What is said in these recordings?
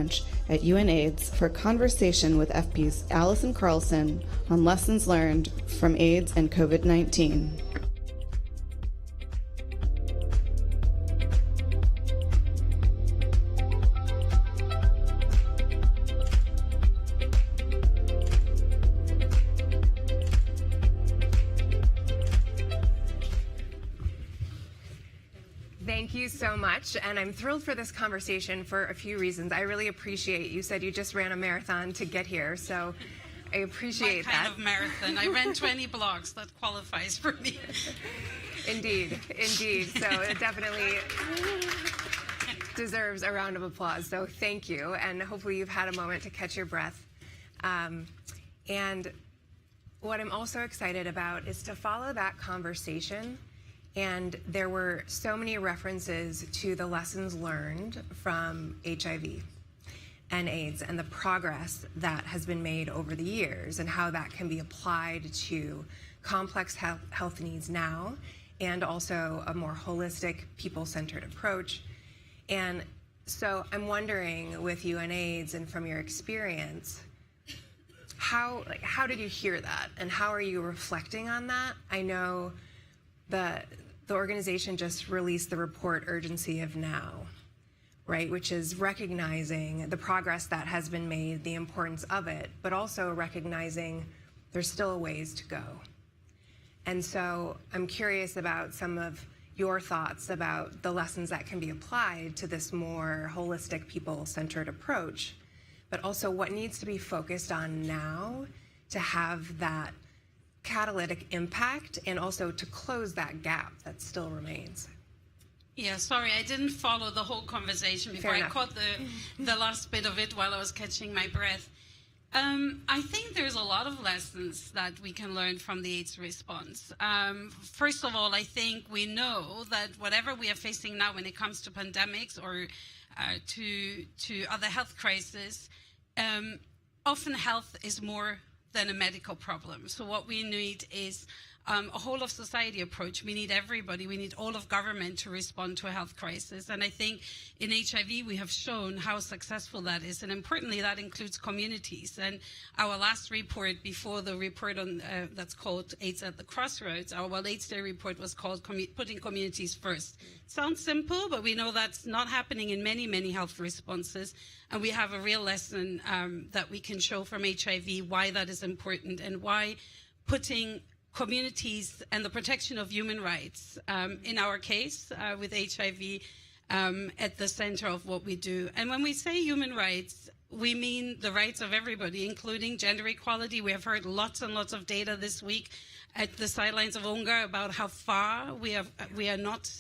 branch at UNAIDS for a conversation with FP's Allison Carlson on lessons learned from AIDS and COVID-19. Thank you so much, and I'm thrilled for this conversation for a few reasons. I really appreciate, you said you just ran a marathon to get here, so I appreciate that. My kind of marathon. I ran 20 blocks. That qualifies for me. Indeed, indeed. So it definitely deserves a round of applause, so thank you, and hopefully you've had a moment to catch your breath. And what I'm also excited about is to follow that conversation. And there were so many references to the lessons learned from HIV and AIDS and the progress that has been made over the years and how that can be applied to complex health needs now and also a more holistic, people-centered approach. And so I'm wondering, with UNAIDS and from your experience, how did you hear that and how are you reflecting on that? I know the organization just released the report Urgency of Now, right, which is recognizing the progress that has been made, the importance of it, but also recognizing there's still a ways to go. And so I'm curious about some of your thoughts about the lessons that can be applied to this more holistic, people-centered approach, but also what needs to be focused on now to have that catalytic impact and also to close that gap that still remains. Yeah, sorry, I didn't follow the whole conversation before. I caught the last bit of it while I was catching my breath. I think there's a lot of lessons that we can learn from the AIDS response. First of all, I think we know that whatever we are facing now when it comes to pandemics or to other health crises, often health is more than a medical problem. So what we need is a whole of society approach. We need everybody, we need all of government to respond to a health crisis. And I think in HIV we have shown how successful that is. And importantly, that includes communities. And our last report before the report on that's called AIDS at the Crossroads, our World AIDS Day report was called Putting Communities First. Sounds simple, but we know that's not happening in many, many health responses. And we have a real lesson that we can show from HIV why that is important and why putting communities and the protection of human rights, in our case with HIV, at the center of what we do. And when we say human rights, we mean the rights of everybody, including gender equality. We have heard lots and lots of data this week at the sidelines of UNGA about how far we are not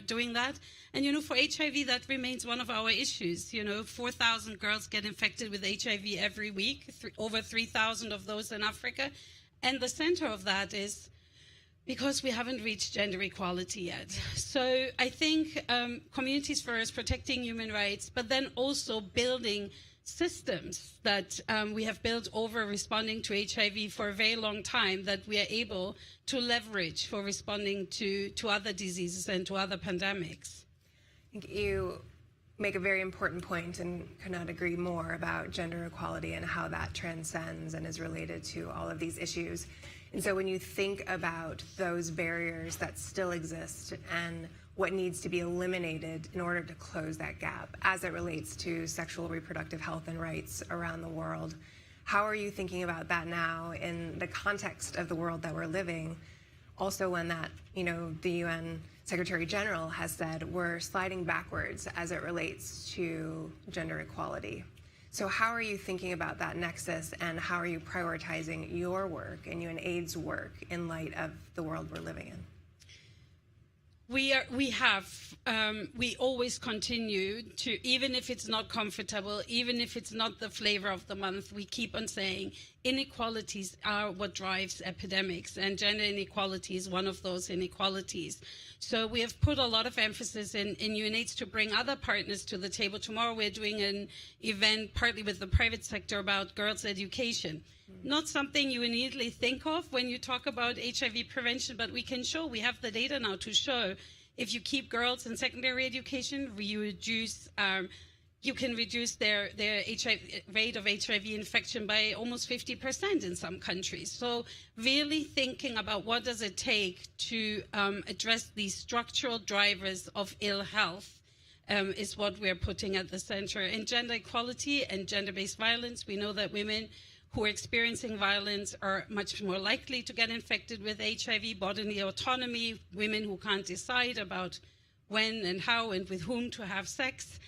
doing that. And, you know, for HIV, that remains one of our issues. You know, 4,000 girls get infected with HIV every week, over 3,000 of those in Africa. And the center of that is because we haven't reached gender equality yet. So I think communities first, protecting human rights, but then also building systems that we have built over responding to HIV for a very long time that we are able to leverage for responding to other diseases and to other pandemics. I think you make a very important point and could not agree more about gender equality and how that transcends and is related to all of these issues. And so when you think about those barriers that still exist and what needs to be eliminated in order to close that gap as it relates to sexual reproductive health and rights around the world, how are you thinking about that now in the context of the world that we're living? Also, when that, you know, the UN Secretary General has said we're sliding backwards as it relates to gender equality. So how are you thinking about that nexus and how are you prioritizing your work and UNAIDS work in light of the world we're living in? We always continue to, even if it's not comfortable, even if it's not the flavor of the month, we keep on saying inequalities are what drives epidemics, and gender inequality is one of those inequalities. So we have put a lot of emphasis in UNAIDS to bring other partners to the table. Tomorrow we're doing an event partly with the private sector about girls' education. Not something you immediately think of when you talk about HIV prevention, but we can show, we have the data now to show if you keep girls in secondary education, you reduce you can reduce their rate of HIV infection by almost 50% in some countries. So really thinking about what does it take to address these structural drivers of ill health is what we're putting at the center. In gender equality and gender-based violence, we know that women who are experiencing violence are much more likely to get infected with HIV. Bodily autonomy, women who can't decide about when and how and with whom to have sex,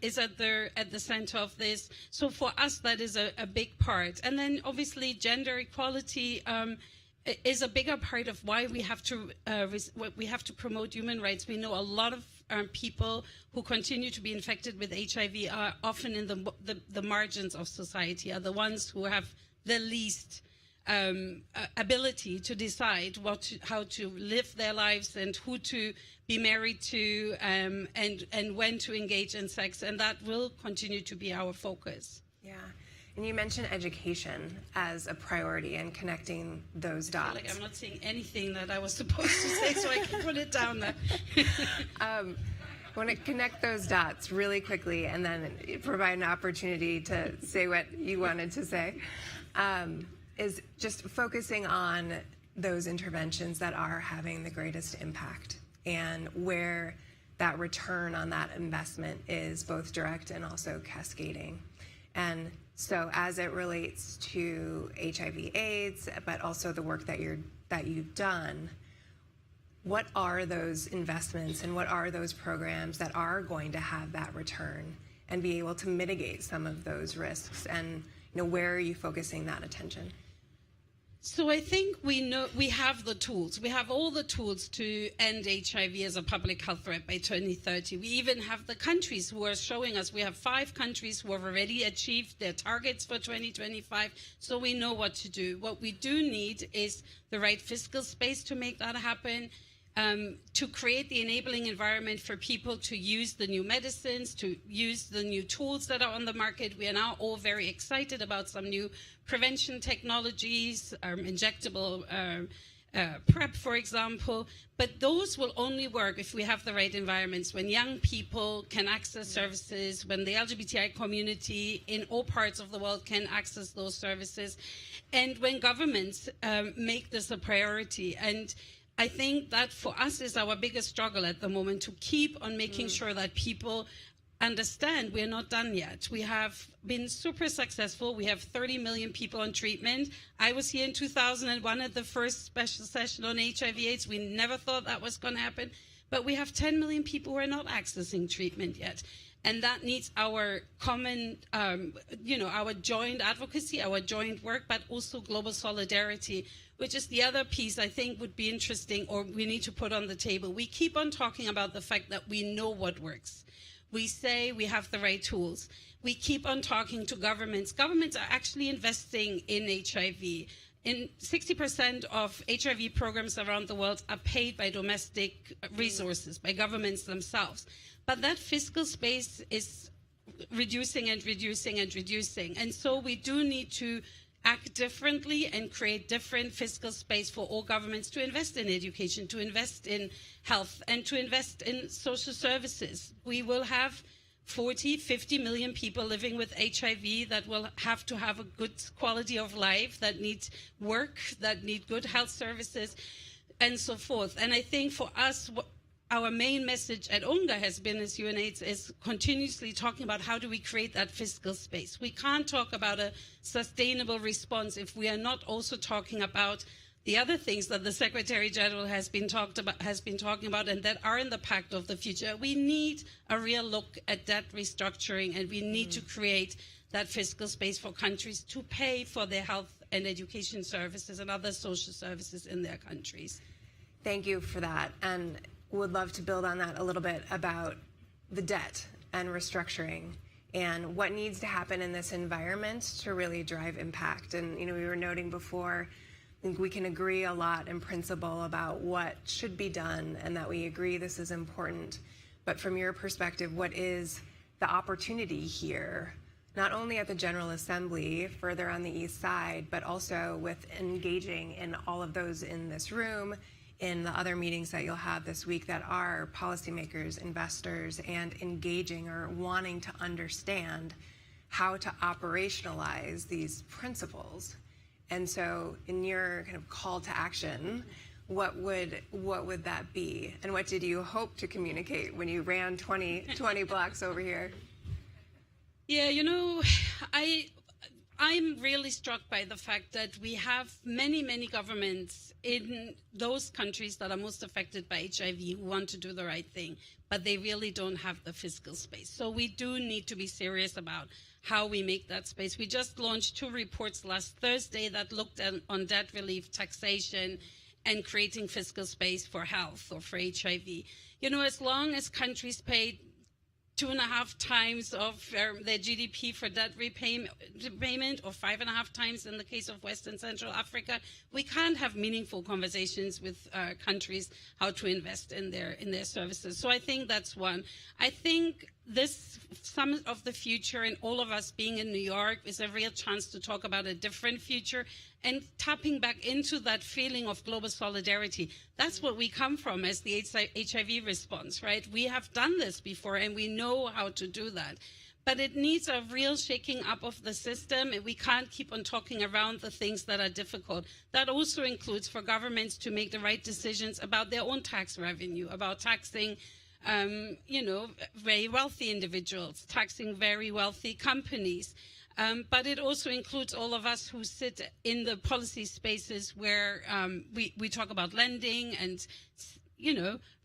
is at the center of this. So for us, that is a big part. And then obviously gender equality is a bigger part of why we have to promote human rights. We know a lot of people who continue to be infected with HIV are often in the margins of society, are the ones who have the least ability to decide how to live their lives and who to be married to and when to engage in sex, and that will continue to be our focus. Yeah, and you mentioned education as a priority and connecting those dots. I feel like I'm not saying anything that I was supposed to say, so I can put it down there. I want to connect those dots really quickly and then provide an opportunity to say what you wanted to say. Is just focusing on those interventions that are having the greatest impact and where that return on that investment is both direct and also cascading. And so as it relates to HIV/AIDS, but also the work that you've done, what are those investments and what are those programs that are going to have that return and be able to mitigate some of those risks? And where are you focusing that attention? So I think we have the tools. We have all the tools to end HIV as a public health threat by 2030. We even have the countries who are showing us. We have 5 countries who have already achieved their targets for 2025. So we know what to do. What we do need is the right fiscal space to make that happen. To create the enabling environment for people to use the new medicines, to use the new tools that are on the market. We are now all very excited about some new prevention technologies, injectable PrEP, for example. But those will only work if we have the right environments, when young people can access services, when the LGBTI community in all parts of the world can access those services, and when governments make this a priority. And I think that for us is our biggest struggle at the moment, to keep on making sure that people understand we're not done yet. We have been super successful. We have 30 million people on treatment. I was here in 2001 at the first special session on HIV/AIDS. We never thought that was going to happen. But we have 10 million people who are not accessing treatment yet. And that needs our common, our joint advocacy, our joint work, but also global solidarity, which is the other piece I think would be interesting, or we need to put on the table. We keep on talking about the fact that we know what works. We say we have the right tools. We keep on talking to governments. Governments are actually investing in HIV. 60% of HIV programs around the world are paid by domestic resources, by governments themselves. But that fiscal space is reducing and reducing and reducing. And so we do need to act differently and create different fiscal space for all governments to invest in education, to invest in health, and to invest in social services. We will have 40, 50 million people living with HIV that will have to have a good quality of life, that need work, that need good health services, and so forth. And I think for us, our main message at UNGA has been, as UNAIDS, is continuously talking about how do we create that fiscal space. We can't talk about a sustainable response if we are not also talking about the other things that the Secretary General has been talking about, and that are in the Pact of the Future. We need a real look at debt restructuring, and we need to create that fiscal space for countries to pay for their health and education services and other social services in their countries. Thank you for that. And would love to build on that a little bit about the debt and restructuring and what needs to happen in this environment to really drive impact. And, we were noting before, I think we can agree a lot in principle about what should be done and that we agree this is important. But from your perspective, what is the opportunity here, not only at the General Assembly further on the East Side, but also with engaging in all of those in this room, in the other meetings that you'll have this week that are policymakers, investors, and engaging or wanting to understand how to operationalize these principles. And so in your kind of call to action, what would that be? And what did you hope to communicate when you ran 20 blocks over here? Yeah, I'm really struck by the fact that we have many, many governments in those countries that are most affected by HIV who want to do the right thing, but they really don't have the fiscal space. So we do need to be serious about how we make that space. We just launched 2 reports last Thursday that looked on debt relief, taxation, and creating fiscal space for health or for HIV. As long as countries pay 2.5 times of their GDP for debt repayment, or 5.5 times in the case of West and Central Africa, we can't have meaningful conversations with countries how to invest in their services. So I think that's one. I think this Summit of the Future and all of us being in New York is a real chance to talk about a different future and tapping back into that feeling of global solidarity. That's what we come from as the HIV response, right? We have done this before and we know how to do that. But it needs a real shaking up of the system, and we can't keep on talking around the things that are difficult. That also includes for governments to make the right decisions about their own tax revenue, about taxing very wealthy individuals, taxing very wealthy companies. But it also includes all of us who sit in the policy spaces where we talk about lending and,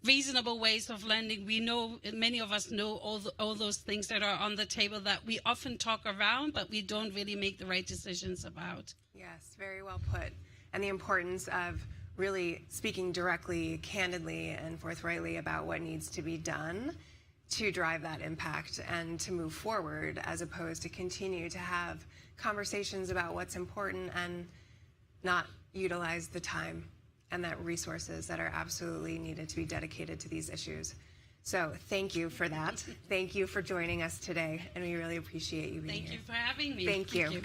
reasonable ways of lending. We know, many of us know all those things that are on the table that we often talk around, but we don't really make the right decisions about. Yes, very well put. And the importance of really speaking directly, candidly, and forthrightly about what needs to be done to drive that impact and to move forward, as opposed to continue to have conversations about what's important and not utilize the time and that resources that are absolutely needed to be dedicated to these issues. So thank you for that. Thank you for joining us today, and we really appreciate you being here. Thank you for having me. Thank you.